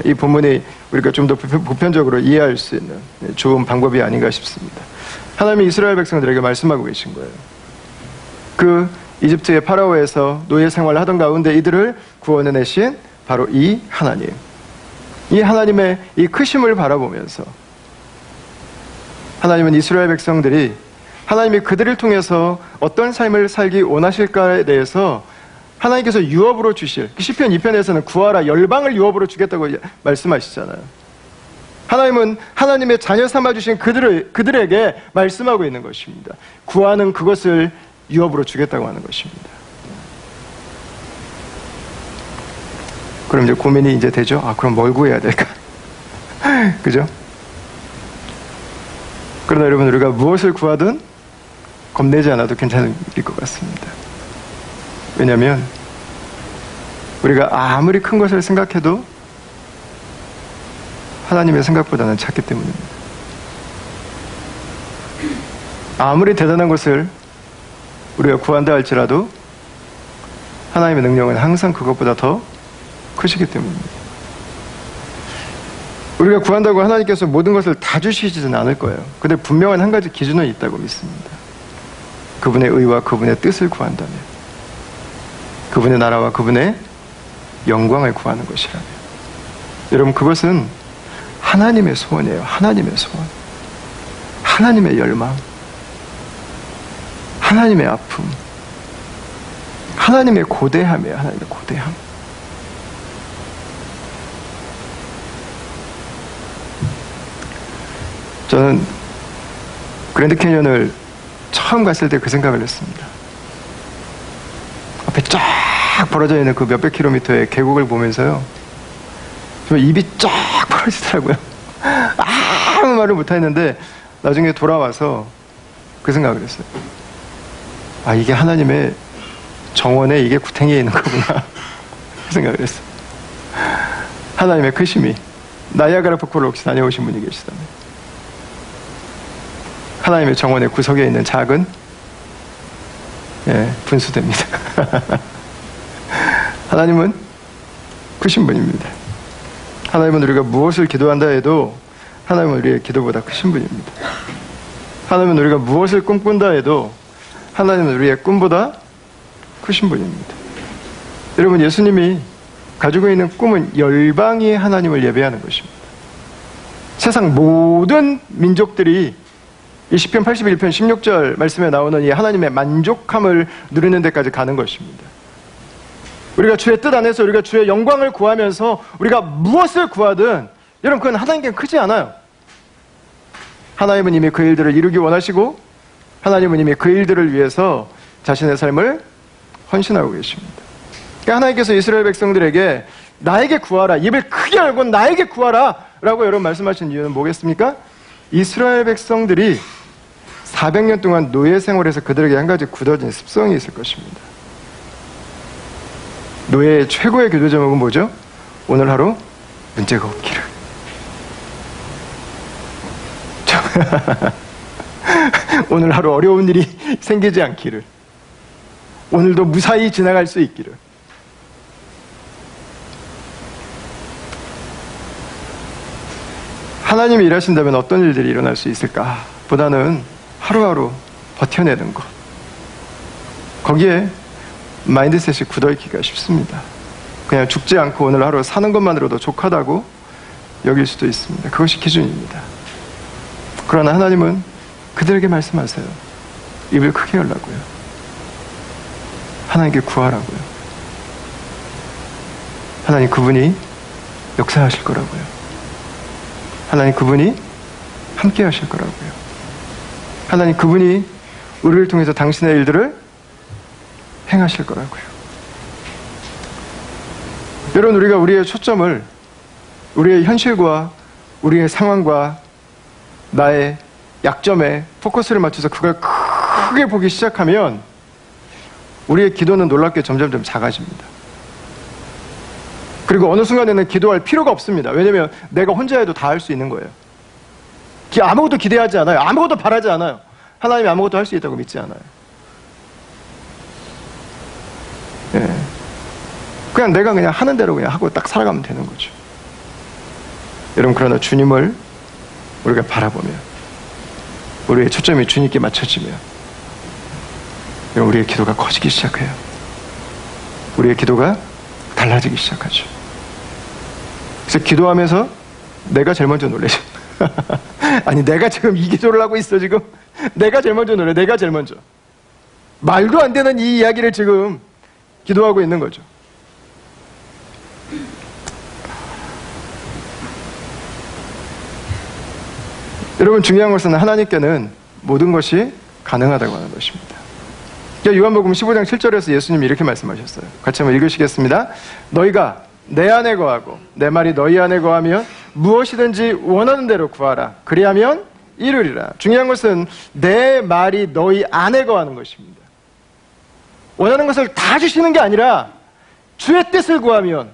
이 본문이 우리가 좀 더 보편적으로 이해할 수 있는 좋은 방법이 아닌가 싶습니다. 하나님이 이스라엘 백성들에게 말씀하고 계신 거예요. 그 이집트의 파라오에서 노예 생활을 하던 가운데 이들을 구원해내신 바로 이 하나님, 이 하나님의 이 크심을 바라보면서 하나님은 이스라엘 백성들이 하나님이 그들을 통해서 어떤 삶을 살기 원하실까에 대해서 하나님께서 유업으로 주실, 시편 2편에서는 구하라 열방을 유업으로 주겠다고 말씀하시잖아요. 하나님은 하나님의 자녀 삼아주신 그들에게 말씀하고 있는 것입니다. 구하는 그것을 유업으로 주겠다고 하는 것입니다. 그럼 이제 고민이 이제 되죠? 그럼 뭘 구해야 될까? 그죠? 그러나 여러분, 우리가 무엇을 구하든 겁내지 않아도 괜찮을 것 같습니다. 왜냐하면 우리가 아무리 큰 것을 생각해도 하나님의 생각보다는 작기 때문입니다. 아무리 대단한 것을 우리가 구한다 할지라도 하나님의 능력은 항상 그것보다 더 크시기 때문입니다. 우리가 구한다고 하나님께서 모든 것을 다 주시지는 않을 거예요. 근데 분명한 한 가지 기준은 있다고 믿습니다. 그분의 의와 그분의 뜻을 구한다면, 그분의 나라와 그분의 영광을 구하는 것이라면, 여러분, 그것은 하나님의 소원이에요. 하나님의 소원. 하나님의 열망. 하나님의 아픔. 하나님의 고대함이에요. 하나님의 고대함. 저는 그랜드 캐니언을 처음 갔을 때 그 생각을 했습니다. 앞에 쫙 벌어져 있는 그 몇백 킬로미터의 계곡을 보면서요, 정말 입이 쫙 벌어지더라고요. 아무 말을 못했는데 나중에 돌아와서 그 생각을 했어요. 아, 이게 하나님의 정원에 이게 구탱이에 있는 거구나. 그 생각을 했어요. 하나님의 크심이. 나이아가라 폭포를 혹시 다녀오신 분이 계시다면, 하나님의 정원의 구석에 있는 작은 분수대입니다. 하나님은 크신 분입니다. 하나님은 우리가 무엇을 기도한다 해도 하나님은 우리의 기도보다 크신 분입니다. 하나님은 우리가 무엇을 꿈꾼다 해도 하나님은 우리의 꿈보다 크신 분입니다. 여러분, 예수님이 가지고 있는 꿈은 열방이 하나님을 예배하는 것입니다. 세상 모든 민족들이 이 시편 81편 16절 말씀에 나오는 이 하나님의 만족함을 누리는 데까지 가는 것입니다. 우리가 주의 뜻 안에서 우리가 주의 영광을 구하면서 우리가 무엇을 구하든, 여러분, 그건 하나님께 크지 않아요. 하나님은 이미 그 일들을 이루기 원하시고 하나님은 이미 그 일들을 위해서 자신의 삶을 헌신하고 계십니다. 그러니까 하나님께서 이스라엘 백성들에게 나에게 구하라, 입을 크게 열고 나에게 구하라 라고 여러분 말씀하신 이유는 뭐겠습니까? 이스라엘 백성들이 400년 동안 노예 생활에서 그들에게 한 가지 굳어진 습성이 있을 것입니다. 노예의 최고의 기도 제목은 뭐죠? 오늘 하루 문제가 없기를. 오늘 하루 어려운 일이 생기지 않기를. 오늘도 무사히 지나갈 수 있기를. 하나님이 일하신다면 어떤 일들이 일어날 수 있을까? 보다는 하루하루 버텨내는 것. 거기에 마인드셋이 굳어있기가 쉽습니다. 그냥 죽지 않고 오늘 하루 사는 것만으로도 족하다고 여길 수도 있습니다. 그것이 기준입니다. 그러나 하나님은 그들에게 말씀하세요. 입을 크게 열라고요. 하나님께 구하라고요. 하나님 그분이 역사하실 거라고요. 하나님 그분이 함께 하실 거라고요. 하나님 그분이 우리를 통해서 당신의 일들을 행하실 거라고요. 여러분, 우리가 우리의 초점을 우리의 현실과 우리의 상황과 나의 약점에 포커스를 맞춰서 그걸 크게 보기 시작하면 우리의 기도는 놀랍게 점점점 작아집니다. 그리고 어느 순간에는 기도할 필요가 없습니다. 왜냐하면 내가 혼자 해도 다 할 수 있는 거예요. 아무것도 기대하지 않아요. 아무것도 바라지 않아요. 하나님이 아무것도 할 수 있다고 믿지 않아요. 그냥 내가 그냥 하는 대로 그냥 하고 딱 살아가면 되는 거죠. 여러분, 그러나 주님을 우리가 바라보면, 우리의 초점이 주님께 맞춰지면 우리의 기도가 커지기 시작해요. 우리의 기도가 달라지기 시작하죠. 그래서 기도하면서 내가 제일 먼저 놀라죠. 아니, 내가 지금 이 기도를 하고 있어. 지금 내가 제일 먼저 놀래. 내가 제일 먼저. 말도 안 되는 이 이야기를 지금 기도하고 있는 거죠. 여러분, 중요한 것은 하나님께는 모든 것이 가능하다고 하는 것입니다. 요한복음 15장 7절에서 예수님이 이렇게 말씀하셨어요. 같이 한번 읽으시겠습니다. 너희가 내 안에 거하고 내 말이 너희 안에 거하면 무엇이든지 원하는 대로 구하라. 그리하면 이루리라. 중요한 것은 내 말이 너희 안에 거하는 것입니다. 원하는 것을 다 주시는 게 아니라 주의 뜻을 구하면,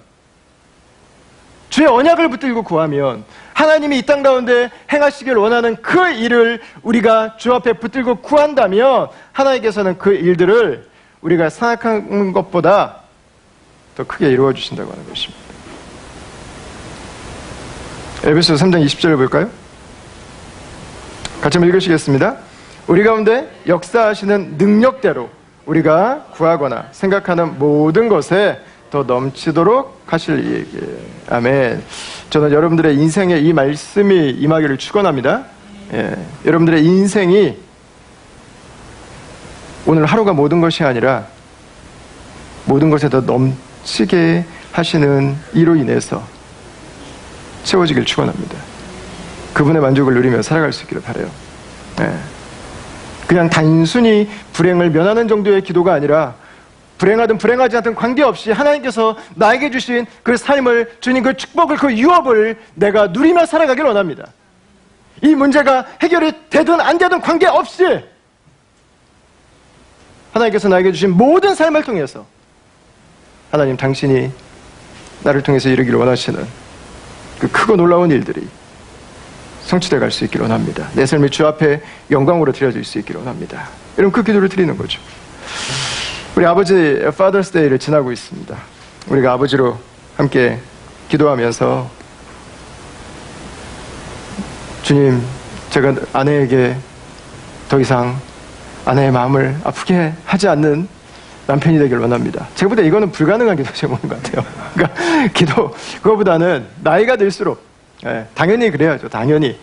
주의 언약을 붙들고 구하면 하나님이 이 땅 가운데 행하시길 원하는 그 일을 우리가 주 앞에 붙들고 구한다면 하나님께서는 그 일들을 우리가 생각하는 것보다 더 크게 이루어 주신다고 하는 것입니다. 에베소서 3장 20절을 볼까요? 같이 한번 읽으시겠습니다. 우리 가운데 역사하시는 능력대로 우리가 구하거나 생각하는 모든 것에 더 넘치도록 하실 이에게. 아멘. 저는 여러분들의 인생에 이 말씀이 임하기를 축원합니다. 예, 여러분들의 인생이 오늘 하루가 모든 것이 아니라 모든 것에 더 넘치게 하시는 이로 인해서 채워지길 축원합니다. 그분의 만족을 누리며 살아갈 수 있기를 바라요. 예. 그냥 단순히 불행을 면하는 정도의 기도가 아니라 불행하든 불행하지 않든 관계없이 하나님께서 나에게 주신 그 삶을, 주님 그 축복을, 그 유업을 내가 누리며 살아가길 원합니다. 이 문제가 해결이 되든 안 되든 관계없이 하나님께서 나에게 주신 모든 삶을 통해서 하나님 당신이 나를 통해서 이루기를 원하시는 그 크고 놀라운 일들이 성취되어 갈 수 있기를 원합니다. 내 삶이 주 앞에 영광으로 드려질 수 있기를 원합니다. 여러분, 그 기도를 드리는 거죠. 우리 아버지 Father's Day를 지나고 있습니다. 우리가 아버지로 함께 기도하면서 주님, 제가 아내에게 더 이상 아내의 마음을 아프게 하지 않는 남편이 되길 원합니다. 제가 볼 때 이거는 불가능한 기도 제목인 것 같아요. 그러니까 기도, 그거보다는 나이가 들수록, 예, 당연히 그래야죠. 당연히.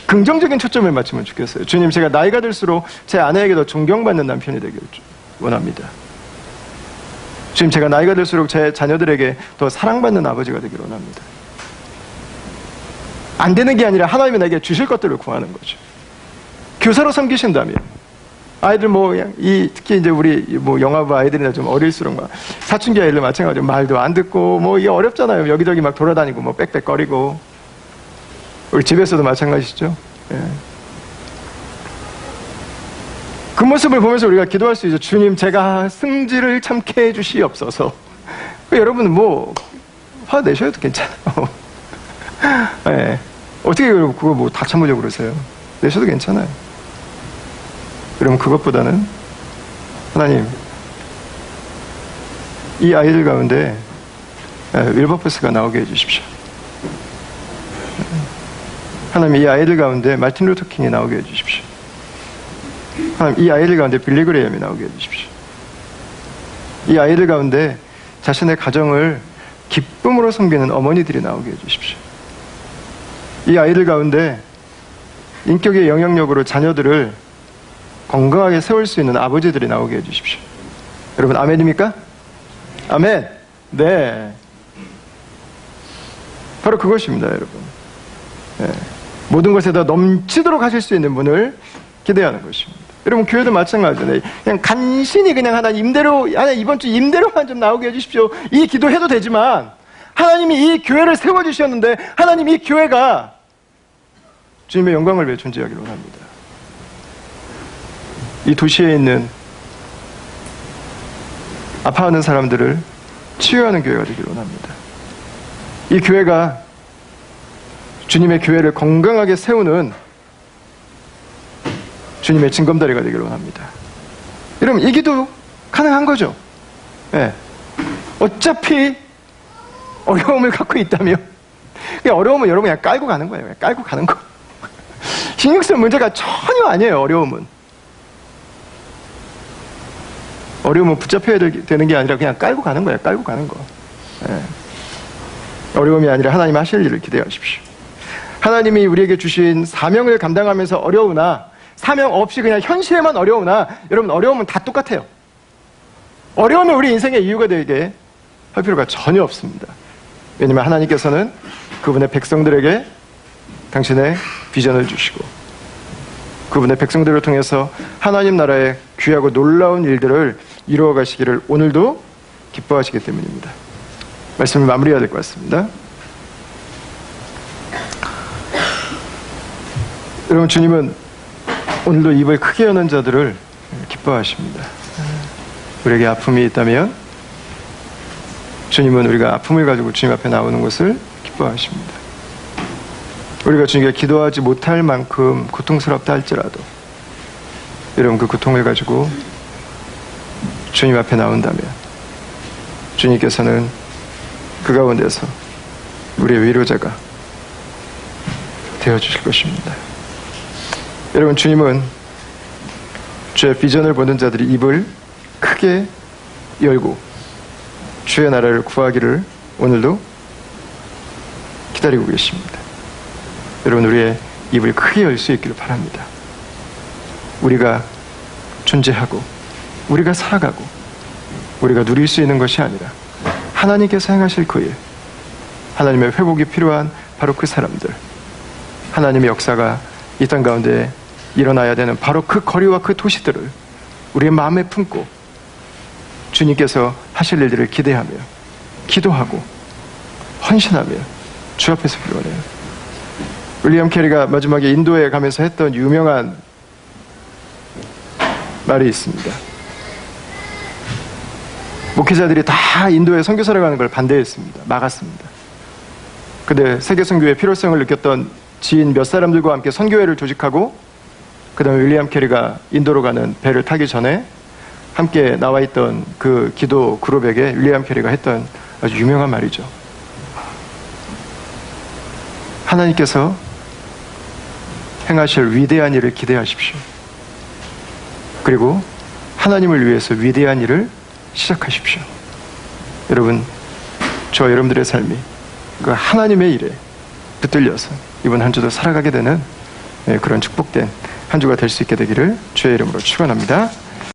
긍정적인 초점을 맞추면 좋겠어요. 주님, 제가 나이가 들수록 제 아내에게 더 존경받는 남편이 되길 원합니다. 주님, 제가 나이가 들수록 제 자녀들에게 더 사랑받는 아버지가 되길 원합니다. 안 되는 게 아니라 하나님이 나에게 주실 것들을 구하는 거죠. 교사로 섬기신다면 아이들 특히 이제 우리 영아부 아이들이나 좀 어릴수록 사춘기 아이들 마찬가지로 말도 안 듣고 이게 어렵잖아요. 여기저기 막 돌아다니고 빽빽거리고. 우리 집에서도 마찬가지죠. 예. 그 모습을 보면서 우리가 기도할 수 있죠. 주님, 제가 승질을 참게 해주시옵소서. 여러분 화 내셔도 괜찮아요. 예. 어떻게 그거 다 참으려고 그러세요? 내셔도 괜찮아요. 여러분, 그것보다는 하나님, 이 아이들 가운데 윌버포스가 나오게 해주십시오. 하나님, 이 아이들 가운데 마틴 루터 킹이 나오게 해주십시오. 하나님, 이 아이들 가운데 빌리 그레이엄이 나오게 해주십시오. 이 아이들 가운데 자신의 가정을 기쁨으로 섬기는 어머니들이 나오게 해주십시오. 이 아이들 가운데 인격의 영향력으로 자녀들을 건강하게 세울 수 있는 아버지들이 나오게 해주십시오. 여러분, 아멘입니까? 아멘. 네. 바로 그것입니다, 여러분. 네. 모든 것에 더 넘치도록 하실 수 있는 분을 기대하는 것입니다. 여러분, 교회도 마찬가지잖아요. 그냥 간신히 그냥 하나님 임대료, 이번 주 임대료만 좀 나오게 해주십시오. 이 기도해도 되지만 하나님이 이 교회를 세워주셨는데 하나님 이 교회가 주님의 영광을 위해 존재하기를 원합니다. 이 도시에 있는 아파하는 사람들을 치유하는 교회가 되기를 원합니다. 이 교회가 주님의 교회를 건강하게 세우는 주님의 징검다리가 되기를 원합니다. 여러분, 이 기도 가능한 거죠? 네. 어차피 어려움을 갖고 있다며 어려움은 여러분 그냥 깔고 가는 거예요. 그냥 깔고 가는 거. 신경 쓸 문제가 전혀 아니에요. 어려움은 붙잡혀야 되는 게 아니라 그냥 깔고 가는 거예요. 깔고 가는 거. 네. 어려움이 아니라 하나님 하실 일을 기대하십시오. 하나님이 우리에게 주신 사명을 감당하면서 어려우나, 사명 없이 그냥 현실에만 어려우나, 여러분, 어려움은 다 똑같아요. 어려움이 우리 인생의 이유가 되게 할 필요가 전혀 없습니다. 왜냐하면 하나님께서는 그분의 백성들에게 당신의 비전을 주시고 그분의 백성들을 통해서 하나님 나라의 귀하고 놀라운 일들을 이루어 가시기를 오늘도 기뻐하시기 때문입니다. 말씀을 마무리해야 될 것 같습니다. 여러분, 주님은 오늘도 입을 크게 여는 자들을 기뻐하십니다. 우리에게 아픔이 있다면 주님은 우리가 아픔을 가지고 주님 앞에 나오는 것을 기뻐하십니다. 우리가 주님께 기도하지 못할 만큼 고통스럽다 할지라도 여러분, 그 고통을 가지고 주님 앞에 나온다면 주님께서는 그 가운데서 우리의 위로자가 되어주실 것입니다. 여러분, 주님은 주의 비전을 보는 자들이 입을 크게 열고 주의 나라를 구하기를 오늘도 기다리고 계십니다. 여러분, 우리의 입을 크게 열 수 있기를 바랍니다. 우리가 존재하고 우리가 살아가고 우리가 누릴 수 있는 것이 아니라 하나님께서 행하실 그 일, 하나님의 회복이 필요한 바로 그 사람들, 하나님의 역사가 이 땅 가운데 일어나야 되는 바로 그 거리와 그 도시들을 우리의 마음에 품고 주님께서 하실 일들을 기대하며 기도하고 헌신하며 주 앞에서 기도하네요. 윌리엄 캐리가 마지막에 인도에 가면서 했던 유명한 말이 있습니다. 목회자들이 다 인도에 선교사를 가는 걸 반대했습니다. 막았습니다. 근데 세계 선교의 필요성을 느꼈던 지인 몇 사람들과 함께 선교회를 조직하고 그 다음에 윌리엄 캐리가 인도로 가는 배를 타기 전에 함께 나와 있던 그 기도 그룹에게 윌리엄 캐리가 했던 아주 유명한 말이죠. 하나님께서 행하실 위대한 일을 기대하십시오. 그리고 하나님을 위해서 위대한 일을 시작하십시오. 여러분, 저와 여러분들의 삶이 그 하나님의 일에 붙들려서 이번 한 주도 살아가게 되는 그런 축복된 한 주가 될 수 있게 되기를 주의 이름으로 축원합니다.